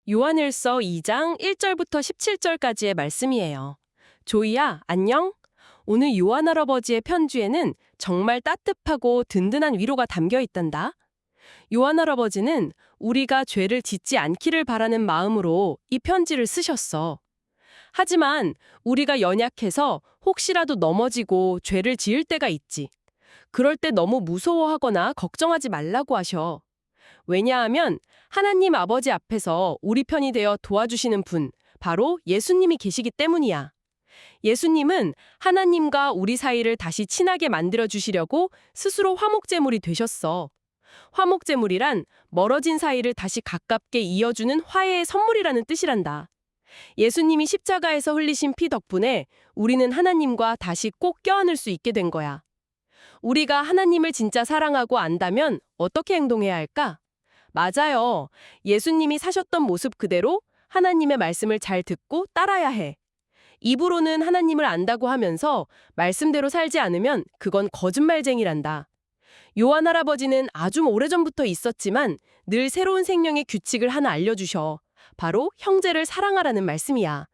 요한일서 2장 1절부터 17절까지의 말씀이에요. 조이야, 안녕? 오늘 요한 할아버지의 편지에는 정말 따뜻하고 든든한 위로가 담겨 있단다. 요한 할아버지는 우리가 죄를 짓지 않기를 바라는 마음으로 이 편지를 쓰셨어. 하지만 우리가 연약해서 혹시라도 넘어지고 죄를 지을 때가 있지. 그럴 때 너무 무서워하거나 걱정하지 말라고 하셔. 왜냐하면 하나님 아버지 앞에서 우리 편이 되어 도와주시는 분, 바로 예수님이 계시기 때문이야. 예수님은 하나님과 우리 사이를 다시 친하게 만들어 주시려고 스스로 화목제물이 되셨어. 화목제물이란 멀어진 사이를 다시 가깝게 이어주는 화해의 선물이라는 뜻이란다. 예수님이 십자가에서 흘리신 피 덕분에 우리는 하나님과 다시 꼭 껴안을 수 있게 된 거야. 우리가 하나님을 진짜 사랑하고 안다면 어떻게 행동해야 할까? 맞아요. 예수님이 사셨던 모습 그대로 하나님의 말씀을 잘 듣고 따라야 해. 입으로는 하나님을 안다고 하면서 말씀대로 살지 않으면 그건 거짓말쟁이란다. 요한 할아버지는 아주 오래전부터 있었지만 늘 새로운 생명의 규칙을 하나 알려주셔. 바로 형제를 사랑하라는 말씀이야.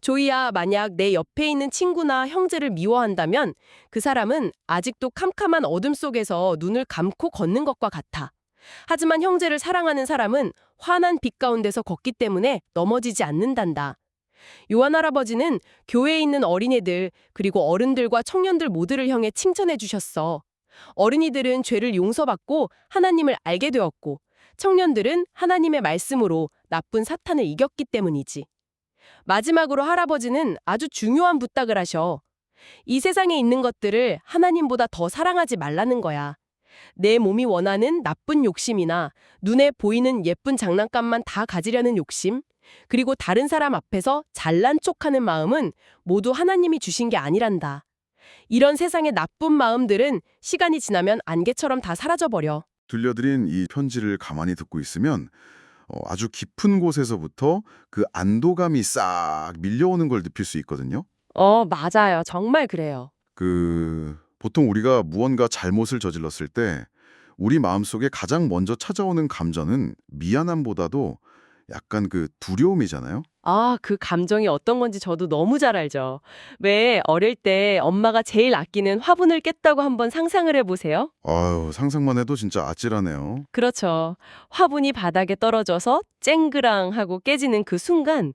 조이야, 만약 내 옆에 있는 친구나 형제를 미워한다면 그 사람은 아직도 캄캄한 어둠 속에서 눈을 감고 걷는 것과 같아. 하지만 형제를 사랑하는 사람은 환한 빛 가운데서 걷기 때문에 넘어지지 않는단다. 요한 할아버지는 교회에 있는 어린애들 그리고 어른들과 청년들 모두를 향해 칭찬해 주셨어. 어린이들은 죄를 용서받고 하나님을 알게 되었고 청년들은 하나님의 말씀으로 나쁜 사탄을 이겼기 때문이지. 마지막으로 할아버지는 아주 중요한 부탁을 하셔. 이 세상에 있는 것들을 하나님보다 더 사랑하지 말라는 거야. 내 몸이 원하는 나쁜 욕심이나 눈에 보이는 예쁜 장난감만 다 가지려는 욕심, 그리고 다른 사람 앞에서 잘난 척하는 마음은 모두 하나님이 주신 게 아니란다. 이런 세상의 나쁜 마음들은 시간이 지나면 안개처럼 다 사라져버려. 들려드린 이 편지를 가만히 듣고 있으면 아주 깊은 곳에서부터 그 안도감이 싹 밀려오는 걸 느낄 수 있거든요. 맞아요. 정말 그래요. 보통 우리가 무언가 잘못을 저질렀을 때 우리 마음속에 가장 먼저 찾아오는 감정은 미안함보다도 약간 두려움이잖아요. 그 감정이 어떤 건지 저도 너무 잘 알죠. 왜 어릴 때 엄마가 제일 아끼는 화분을 깼다고 한번 상상을 해보세요. 아유, 상상만 해도 진짜 아찔하네요. 그렇죠. 화분이 바닥에 떨어져서 쨍그랑하고 깨지는 그 순간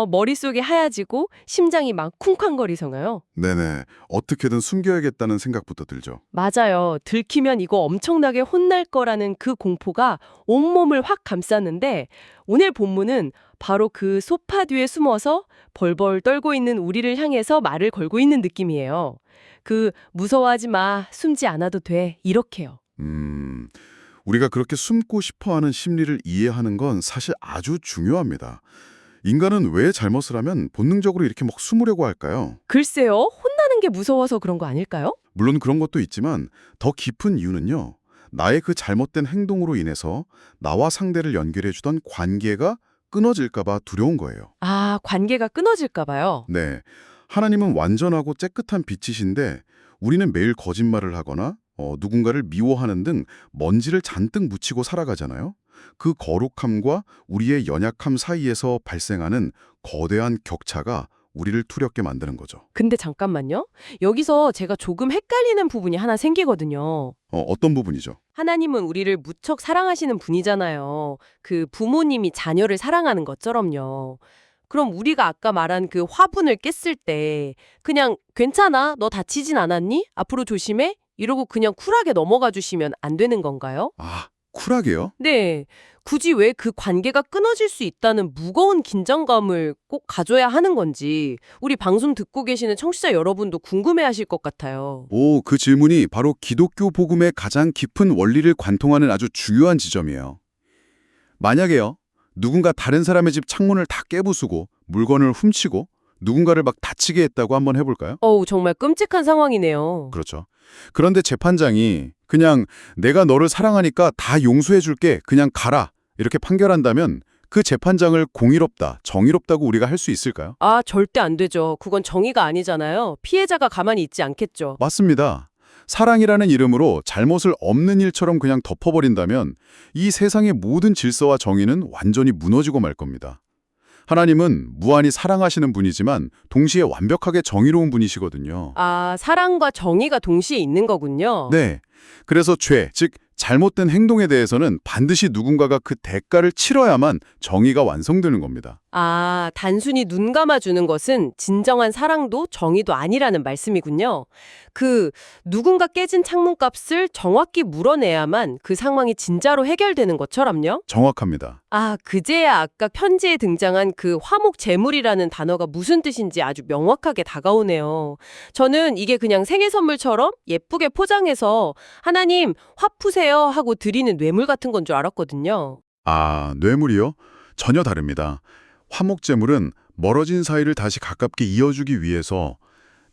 머릿속이 하얘지고 심장이 막 쿵쾅거리잖아요. 네네. 어떻게든 숨겨야겠다는 생각부터 들죠. 맞아요. 들키면 이거 엄청나게 혼날 거라는 그 공포가 온몸을 확 감쌌는데 오늘 본문은 바로 그 소파 뒤에 숨어서 벌벌 떨고 있는 우리를 향해서 말을 걸고 있는 느낌이에요. 무서워하지 마, 숨지 않아도 돼, 이렇게요. 우리가 그렇게 숨고 싶어하는 심리를 이해하는 건 사실 아주 중요합니다. 인간은 왜 잘못을 하면 본능적으로 이렇게 막 숨으려고 할까요? 글쎄요, 혼나는 게 무서워서 그런 거 아닐까요? 물론 그런 것도 있지만 더 깊은 이유는요. 나의 그 잘못된 행동으로 인해서 나와 상대를 연결해주던 관계가 끊어질까 봐 두려운 거예요. 관계가 끊어질까 봐요. 네, 하나님은 완전하고 깨끗한 빛이신데 우리는 매일 거짓말을 하거나 누군가를 미워하는 등 먼지를 잔뜩 묻히고 살아가잖아요. 그 거룩함과 우리의 연약함 사이에서 발생하는 거대한 격차가 우리를 투렵게 만드는 거죠. 근데 잠깐만요. 여기서 제가 조금 헷갈리는 부분이 하나 생기거든요. 어떤 부분이죠? 하나님은 우리를 무척 사랑하시는 분이잖아요. 그 부모님이 자녀를 사랑하는 것처럼요. 그럼 우리가 아까 말한 그 화분을 깼을 때 그냥 괜찮아, 너 다치진 않았니? 앞으로 조심해? 이러고 그냥 쿨하게 넘어가 주시면 안 되는 건가요? 쿨하게요? 네. 굳이 왜 그 관계가 끊어질 수 있다는 무거운 긴장감을 꼭 가져야 하는 건지 우리 방송 듣고 계시는 청취자 여러분도 궁금해하실 것 같아요. 그 질문이 바로 기독교 복음의 가장 깊은 원리를 관통하는 아주 중요한 지점이에요. 만약에요, 누군가 다른 사람의 집 창문을 다 깨부수고 물건을 훔치고 누군가를 막 다치게 했다고 한번 해볼까요? 정말 끔찍한 상황이네요. 그렇죠. 그런데 재판장이 그냥 내가 너를 사랑하니까 다 용서해줄게, 그냥 가라, 이렇게 판결한다면 그 재판장을 공의롭다, 정의롭다고 우리가 할 수 있을까요? 절대 안 되죠. 그건 정의가 아니잖아요. 피해자가 가만히 있지 않겠죠. 맞습니다. 사랑이라는 이름으로 잘못을 없는 일처럼 그냥 덮어버린다면 이 세상의 모든 질서와 정의는 완전히 무너지고 말 겁니다. 하나님은 무한히 사랑하시는 분이지만 동시에 완벽하게 정의로운 분이시거든요. 아, 사랑과 정의가 동시에 있는 거군요. 네. 그래서 죄, 즉 잘못된 행동에 대해서는 반드시 누군가가 그 대가를 치러야만 정의가 완성되는 겁니다. 아, 단순히 눈 감아주는 것은 진정한 사랑도 정의도 아니라는 말씀이군요. 누군가 깨진 창문값을 정확히 물어내야만 그 상황이 진짜로 해결되는 것처럼요? 정확합니다. 아, 그제야 아까 편지에 등장한 그 화목제물이라는 단어가 무슨 뜻인지 아주 명확하게 다가오네요. 저는 이게 그냥 생일 선물처럼 예쁘게 포장해서 하나님 화 푸세요 하고 드리는 뇌물 같은 건 줄 알았거든요. 아, 뇌물이요? 전혀 다릅니다. 화목제물은 멀어진 사이를 다시 가깝게 이어주기 위해서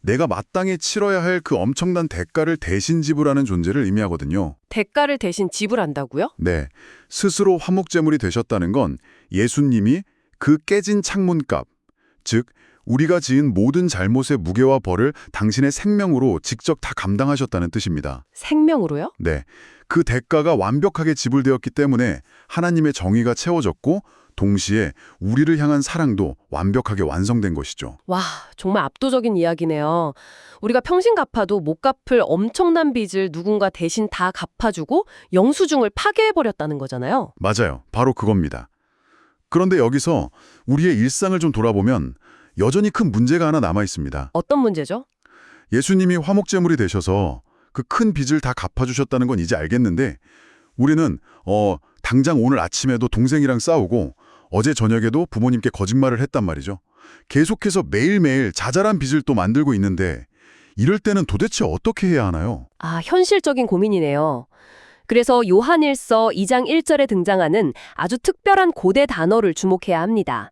내가 마땅히 치러야 할 그 엄청난 대가를 대신 지불하는 존재를 의미하거든요. 대가를 대신 지불한다고요? 네, 스스로 화목제물이 되셨다는 건 예수님이 그 깨진 창문값, 즉 우리가 지은 모든 잘못의 무게와 벌을 당신의 생명으로 직접 다 감당하셨다는 뜻입니다. 생명으로요? 네, 그 대가가 완벽하게 지불되었기 때문에 하나님의 정의가 채워졌고 동시에 우리를 향한 사랑도 완벽하게 완성된 것이죠. 와, 정말 압도적인 이야기네요. 우리가 평생 갚아도 못 갚을 엄청난 빚을 누군가 대신 다 갚아주고 영수증을 파괴해버렸다는 거잖아요. 맞아요. 바로 그겁니다. 그런데 여기서 우리의 일상을 좀 돌아보면 여전히 큰 문제가 하나 남아 있습니다. 어떤 문제죠? 예수님이 화목제물이 되셔서 그 큰 빚을 다 갚아주셨다는 건 이제 알겠는데 우리는 당장 오늘 아침에도 동생이랑 싸우고 어제 저녁에도 부모님께 거짓말을 했단 말이죠. 계속해서 매일매일 자잘한 빚을 또 만들고 있는데 이럴 때는 도대체 어떻게 해야 하나요? 아, 현실적인 고민이네요. 그래서 요한일서 2장 1절에 등장하는 아주 특별한 고대 단어를 주목해야 합니다.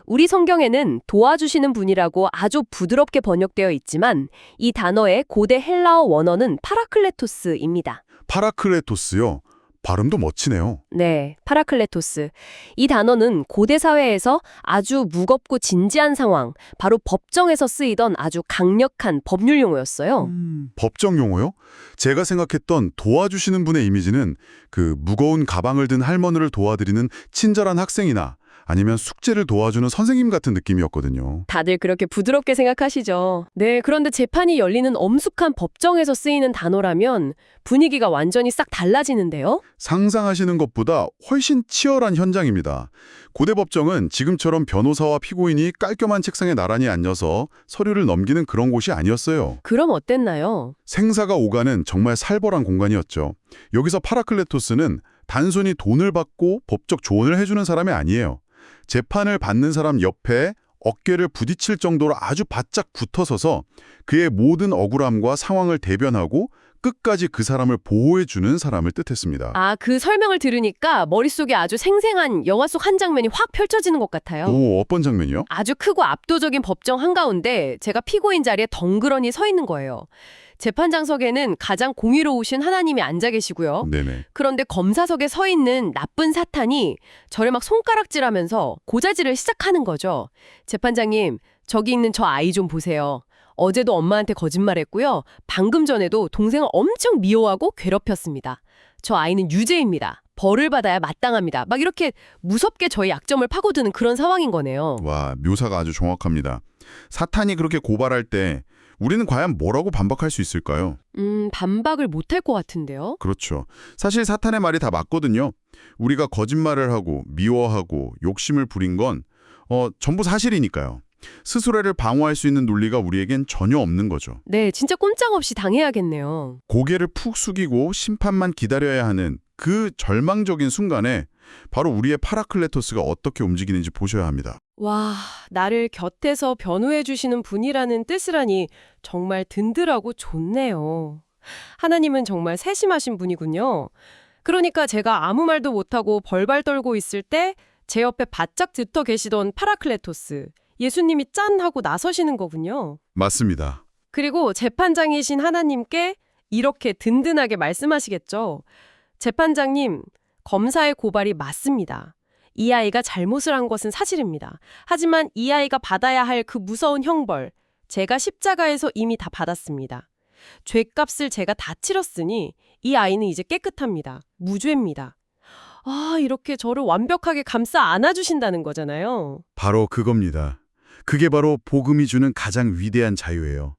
우리 성경에는 도와주시는 분이라고 아주 부드럽게 번역되어 있지만 이 단어의 고대 헬라어 원어는 파라클레토스입니다. 파라클레토스요? 발음도 멋지네요. 네, 파라클레토스. 이 단어는 고대 사회에서 아주 무겁고 진지한 상황, 바로 법정에서 쓰이던 아주 강력한 법률 용어였어요. 법정 용어요? 제가 생각했던 도와주시는 분의 이미지는 그 무거운 가방을 든 할머니를 도와드리는 친절한 학생이나 아니면 숙제를 도와주는 선생님 같은 느낌이었거든요. 다들 그렇게 부드럽게 생각하시죠. 네, 그런데 재판이 열리는 엄숙한 법정에서 쓰이는 단어라면 분위기가 완전히 싹 달라지는데요? 상상하시는 것보다 훨씬 치열한 현장입니다. 고대 법정은 지금처럼 변호사와 피고인이 깔끔한 책상에 나란히 앉아서 서류를 넘기는 그런 곳이 아니었어요. 그럼 어땠나요? 생사가 오가는 정말 살벌한 공간이었죠. 여기서 파라클레토스는 단순히 돈을 받고 법적 조언을 해주는 사람이 아니에요. 재판을 받는 사람 옆에 어깨를 부딪힐 정도로 아주 바짝 붙어서서 그의 모든 억울함과 상황을 대변하고 끝까지 그 사람을 보호해주는 사람을 뜻했습니다. 아, 그 설명을 들으니까 머릿속에 아주 생생한 영화 속 한 장면이 확 펼쳐지는 것 같아요. 오, 어떤 장면이요? 아주 크고 압도적인 법정 한가운데 제가 피고인 자리에 덩그러니 서 있는 거예요. 재판장석에는 가장 공의로우신 하나님이 앉아 계시고요. 네네. 그런데 검사석에 서 있는 나쁜 사탄이 저를 막 손가락질하면서 고자질을 시작하는 거죠. 재판장님, 저기 있는 저 아이 좀 보세요. 어제도 엄마한테 거짓말했고요. 방금 전에도 동생을 엄청 미워하고 괴롭혔습니다. 저 아이는 유죄입니다. 벌을 받아야 마땅합니다. 막 이렇게 무섭게 저희 약점을 파고드는 그런 상황인 거네요. 와, 묘사가 아주 정확합니다. 사탄이 그렇게 고발할 때 우리는 과연 뭐라고 반박할 수 있을까요? 반박을 못할 것 같은데요? 그렇죠. 사실 사탄의 말이 다 맞거든요. 우리가 거짓말을 하고 미워하고 욕심을 부린 건 전부 사실이니까요. 스스로를 방어할 수 있는 논리가 우리에겐 전혀 없는 거죠. 네, 진짜 꼼짝없이 당해야겠네요. 고개를 푹 숙이고 심판만 기다려야 하는 그 절망적인 순간에 바로 우리의 파라클레토스가 어떻게 움직이는지 보셔야 합니다. 와, 나를 곁에서 변호해 주시는 분이라는 뜻이라니 정말 든든하고 좋네요. 하나님은 정말 세심하신 분이군요. 그러니까 제가 아무 말도 못하고 벌벌 떨고 있을 때 제 옆에 바짝 붙어 계시던 파라클레토스, 예수님이 짠 하고 나서시는 거군요. 맞습니다. 그리고 재판장이신 하나님께 이렇게 든든하게 말씀하시겠죠. 재판장님, 검사의 고발이 맞습니다. 이 아이가 잘못을 한 것은 사실입니다. 하지만 이 아이가 받아야 할 그 무서운 형벌, 제가 십자가에서 이미 다 받았습니다. 죄값을 제가 다 치렀으니 이 아이는 이제 깨끗합니다. 무죄입니다. 아, 이렇게 저를 완벽하게 감싸 안아주신다는 거잖아요. 바로 그겁니다. 그게 바로 복음이 주는 가장 위대한 자유예요.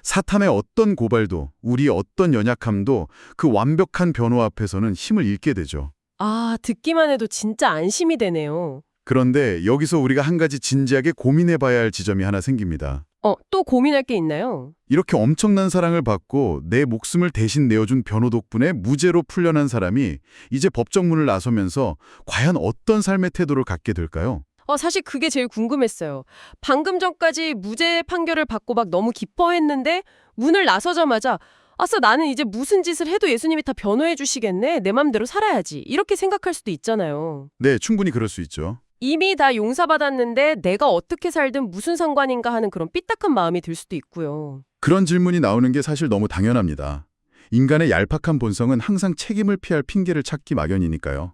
사탄의 어떤 고발도, 우리의 어떤 연약함도 그 완벽한 변호 앞에서는 힘을 잃게 되죠. 아, 듣기만 해도 진짜 안심이 되네요. 그런데 여기서 우리가 한 가지 진지하게 고민해 봐야 할 지점이 하나 생깁니다. 또 고민할 게 있나요? 이렇게 엄청난 사랑을 받고 내 목숨을 대신 내어준 변호 덕분에 무죄로 풀려난 사람이 이제 법정문을 나서면서 과연 어떤 삶의 태도를 갖게 될까요? 사실 그게 제일 궁금했어요. 방금 전까지 무죄 판결을 받고 막 너무 기뻐했는데 문을 나서자마자 아싸 나는 이제 무슨 짓을 해도 예수님이 다 변호해 주시겠네. 내 맘대로 살아야지. 이렇게 생각할 수도 있잖아요. 네, 충분히 그럴 수 있죠. 이미 다 용서받았는데 내가 어떻게 살든 무슨 상관인가 하는 그런 삐딱한 마음이 들 수도 있고요. 그런 질문이 나오는 게 사실 너무 당연합니다. 인간의 얄팍한 본성은 항상 책임을 피할 핑계를 찾기 마련이니까요.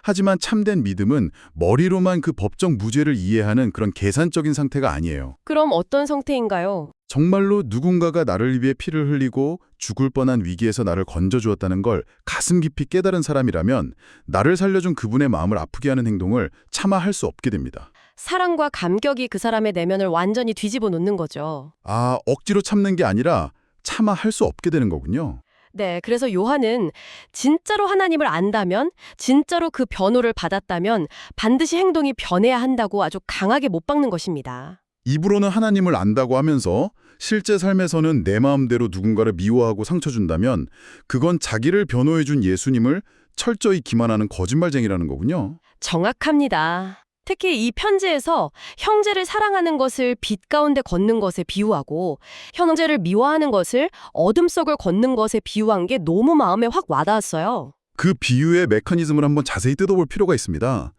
하지만 참된 믿음은 머리로만 그 법정 무죄를 이해하는 그런 계산적인 상태가 아니에요. 그럼 어떤 상태인가요? 정말로 누군가가 나를 위해 피를 흘리고 죽을 뻔한 위기에서 나를 건져주었다는 걸 가슴 깊이 깨달은 사람이라면 나를 살려준 그분의 마음을 아프게 하는 행동을 차마 할 수 없게 됩니다. 사랑과 감격이 그 사람의 내면을 완전히 뒤집어 놓는 거죠. 아, 억지로 참는 게 아니라 차마 할 수 없게 되는 거군요. 네, 그래서 요한은 진짜로 하나님을 안다면, 진짜로 그 변호를 받았다면 반드시 행동이 변해야 한다고 아주 강하게 못 박는 것입니다. 입으로는 하나님을 안다고 하면서 실제 삶에서는 내 마음대로 누군가를 미워하고 상처 준다면 그건 자기를 변호해준 예수님을 철저히 기만하는 거짓말쟁이라는 거군요. 정확합니다. 특히 이 편지에서 형제를 사랑하는 것을 빛 가운데 걷는 것에 비유하고 형제를 미워하는 것을 어둠 속을 걷는 것에 비유한 게 너무 마음에 확 와닿았어요. 그 비유의 메커니즘을 한번 자세히 뜯어볼 필요가 있습니다.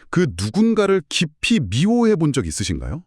그 누군가를 깊이 미워해 본 적 있으신가요?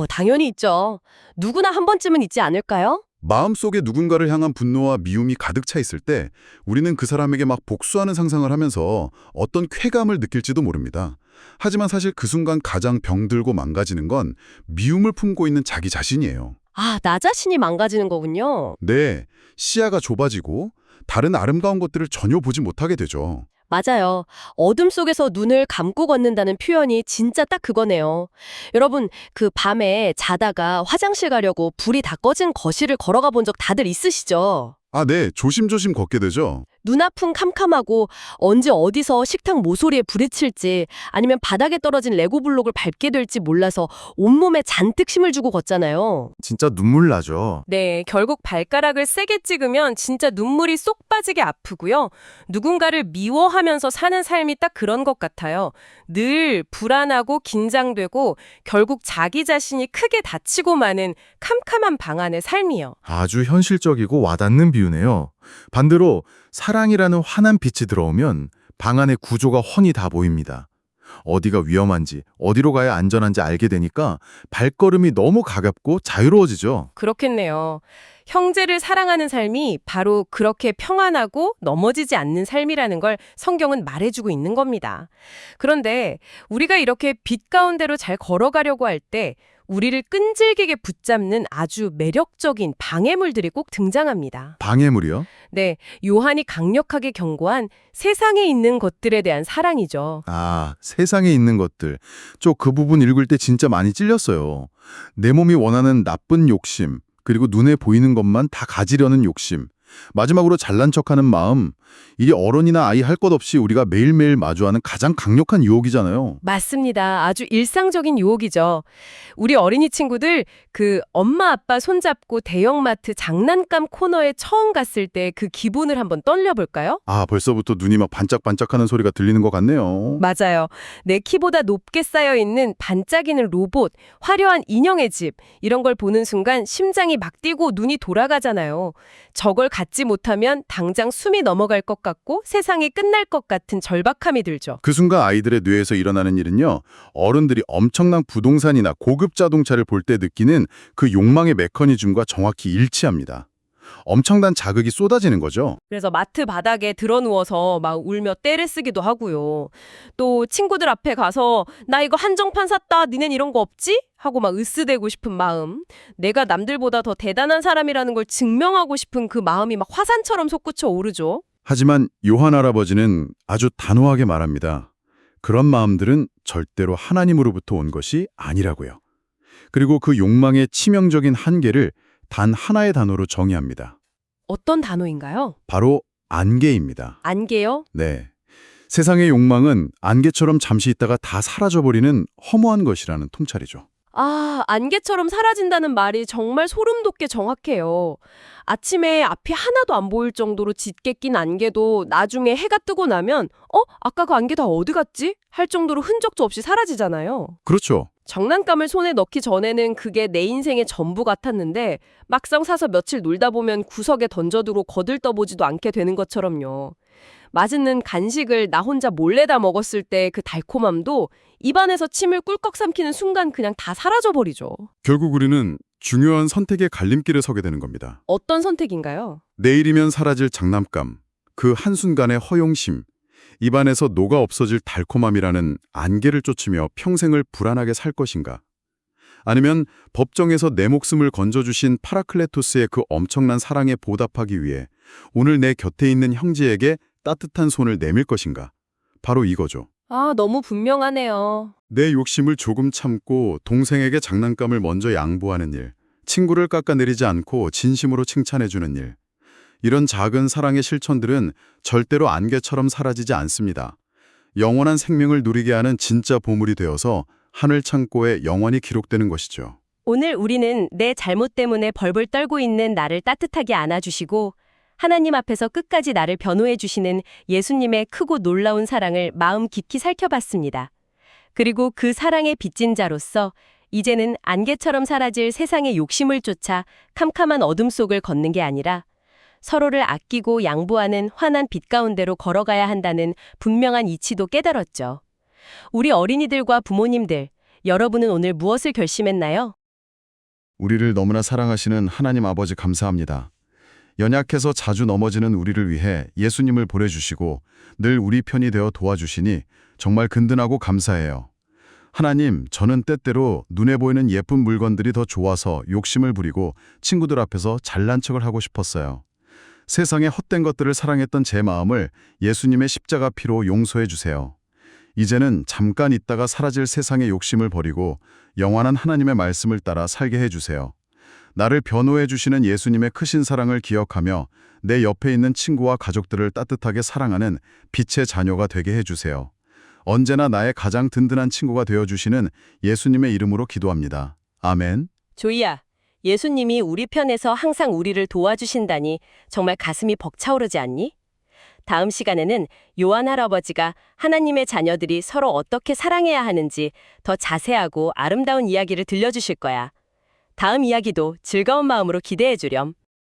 당연히 있죠. 누구나 한 번쯤은 있지 않을까요? 마음속에 누군가를 향한 분노와 미움이 가득 차 있을 때 우리는 그 사람에게 막 복수하는 상상을 하면서 어떤 쾌감을 느낄지도 모릅니다. 하지만 사실 그 순간 가장 병들고 망가지는 건 미움을 품고 있는 자기 자신이에요. 아, 나 자신이 망가지는 거군요. 네, 시야가 좁아지고 다른 아름다운 것들을 전혀 보지 못하게 되죠. 맞아요. 어둠 속에서 눈을 감고 걷는다는 표현이 진짜 딱 그거네요. 여러분, 그 밤에 자다가 화장실 가려고 불이 다 꺼진 거실을 걸어가 본 적 다들 있으시죠? 아, 네, 조심조심 걷게 되죠. 눈앞은 캄캄하고 언제 어디서 식탁 모서리에 불이 칠지 아니면 바닥에 떨어진 레고 블록을 밟게 될지 몰라서 온몸에 잔뜩 힘을 주고 걷잖아요. 진짜 눈물 나죠. 네, 결국 발가락을 세게 찍으면 진짜 눈물이 쏙 빠지게 아프고요. 누군가를 미워하면서 사는 삶이 딱 그런 것 같아요. 늘 불안하고 긴장되고 결국 자기 자신이 크게 다치고 마는 캄캄한 방 안의 삶이요. 아주 현실적이고 와닿는 비유네요. 반대로 사랑이라는 환한 빛이 들어오면 방 안의 구조가 훤히 다 보입니다. 어디가 위험한지, 어디로 가야 안전한지 알게 되니까 발걸음이 너무 가볍고 자유로워지죠. 그렇겠네요. 형제를 사랑하는 삶이 바로 그렇게 평안하고 넘어지지 않는 삶이라는 걸 성경은 말해주고 있는 겁니다. 그런데 우리가 이렇게 빛 가운데로 잘 걸어가려고 할 때 우리를 끈질기게 붙잡는 아주 매력적인 방해물들이 꼭 등장합니다. 방해물이요? 네, 요한이 강력하게 경고한 세상에 있는 것들에 대한 사랑이죠. 아, 세상에 있는 것들. 저 그 부분 읽을 때 진짜 많이 찔렸어요. 내 몸이 원하는 나쁜 욕심, 그리고 눈에 보이는 것만 다 가지려는 욕심. 마지막으로 잘난 척하는 마음. 이게 어른이나 아이 할 것 없이 우리가 매일매일 마주하는 가장 강력한 유혹이잖아요. 맞습니다. 아주 일상적인 유혹이죠. 우리 어린이 친구들 그 엄마 아빠 손잡고 대형마트 장난감 코너에 처음 갔을 때 그 기분을 한번 떠올려볼까요? 아, 벌써부터 눈이 막 반짝반짝하는 소리가 들리는 것 같네요. 맞아요. 내 키보다 높게 쌓여있는 반짝이는 로봇, 화려한 인형의 집 이런 걸 보는 순간 심장이 막 뛰고 눈이 돌아가잖아요. 저걸 갖지 못하면 당장 숨이 넘어갈 것 같고 세상이 끝날 것 같은 절박함이 들죠. 그 순간 아이들의 뇌에서 일어나는 일은요, 어른들이 엄청난 부동산이나 고급 자동차를 볼 때 느끼는 그 욕망의 메커니즘과 정확히 일치합니다. 엄청난 자극이 쏟아지는 거죠. 그래서 마트 바닥에 드러누워서 막 울며 떼를 쓰기도 하고요. 또 친구들 앞에 가서 나 이거 한정판 샀다. 니넨 이런 거 없지? 하고 막 으스대고 싶은 마음. 내가 남들보다 더 대단한 사람이라는 걸 증명하고 싶은 그 마음이 막 화산처럼 솟구쳐 오르죠. 하지만 요한 할아버지는 아주 단호하게 말합니다. 그런 마음들은 절대로 하나님으로부터 온 것이 아니라고요. 그리고 그 욕망의 치명적인 한계를 단 하나의 단어로 정의합니다. 어떤 단어인가요? 바로 안개입니다. 안개요? 네. 세상의 욕망은 안개처럼 잠시 있다가 다 사라져버리는 허무한 것이라는 통찰이죠. 아, 안개처럼 사라진다는 말이 정말 소름 돋게 정확해요. 아침에 앞이 하나도 안 보일 정도로 짙게 낀 안개도 나중에 해가 뜨고 나면 아까 그 안개 다 어디 갔지? 할 정도로 흔적도 없이 사라지잖아요. 그렇죠. 장난감을 손에 넣기 전에는 그게 내 인생의 전부 같았는데 막상 사서 며칠 놀다 보면 구석에 던져두고 거들떠보지도 않게 되는 것처럼요. 맛있는 간식을 나 혼자 몰래 다 먹었을 때 그 달콤함도 입안에서 침을 꿀꺽 삼키는 순간 그냥 다 사라져버리죠. 결국 우리는 중요한 선택의 갈림길에 서게 되는 겁니다. 어떤 선택인가요? 내일이면 사라질 장난감, 그 한순간의 허용심, 입안에서 녹아 없어질 달콤함이라는 안개를 쫓으며 평생을 불안하게 살 것인가? 아니면 법정에서 내 목숨을 건져주신 파라클레토스의 그 엄청난 사랑에 보답하기 위해 오늘 내 곁에 있는 형제에게 따뜻한 손을 내밀 것인가? 바로 이거죠. 아, 너무 분명하네요. 내 욕심을 조금 참고 동생에게 장난감을 먼저 양보하는 일, 친구를 깎아내리지 않고 진심으로 칭찬해주는 일. 이런 작은 사랑의 실천들은 절대로 안개처럼 사라지지 않습니다. 영원한 생명을 누리게 하는 진짜 보물이 되어서 하늘 창고에 영원히 기록되는 것이죠. 오늘 우리는 내 잘못 때문에 벌벌 떨고 있는 나를 따뜻하게 안아주시고 하나님 앞에서 끝까지 나를 변호해 주시는 예수님의 크고 놀라운 사랑을 마음 깊이 살펴봤습니다. 그리고 그 사랑의 빚진 자로서 이제는 안개처럼 사라질 세상의 욕심을 쫓아 캄캄한 어둠 속을 걷는 게 아니라 서로를 아끼고 양보하는 환한 빛 가운데로 걸어가야 한다는 분명한 이치도 깨달았죠. 우리 어린이들과 부모님들, 여러분은 오늘 무엇을 결심했나요? 우리를 너무나 사랑하시는 하나님 아버지 감사합니다. 연약해서 자주 넘어지는 우리를 위해 예수님을 보내주시고 늘 우리 편이 되어 도와주시니 정말 든든하고 감사해요. 하나님, 저는 때때로 눈에 보이는 예쁜 물건들이 더 좋아서 욕심을 부리고 친구들 앞에서 잘난 척을 하고 싶었어요. 세상의 헛된 것들을 사랑했던 제 마음을 예수님의 십자가 피로 용서해 주세요. 이제는 잠깐 있다가 사라질 세상의 욕심을 버리고 영원한 하나님의 말씀을 따라 살게 해주세요. 나를 변호해 주시는 예수님의 크신 사랑을 기억하며 내 옆에 있는 친구와 가족들을 따뜻하게 사랑하는 빛의 자녀가 되게 해주세요. 언제나 나의 가장 든든한 친구가 되어주시는 예수님의 이름으로 기도합니다. 아멘. 조이야, 예수님이 우리 편에서 항상 우리를 도와주신다니 정말 가슴이 벅차오르지 않니? 다음 시간에는 요한 할아버지가 하나님의 자녀들이 서로 어떻게 사랑해야 하는지 더 자세하고 아름다운 이야기를 들려주실 거야. 다음 이야기도 즐거운 마음으로 기대해 주렴.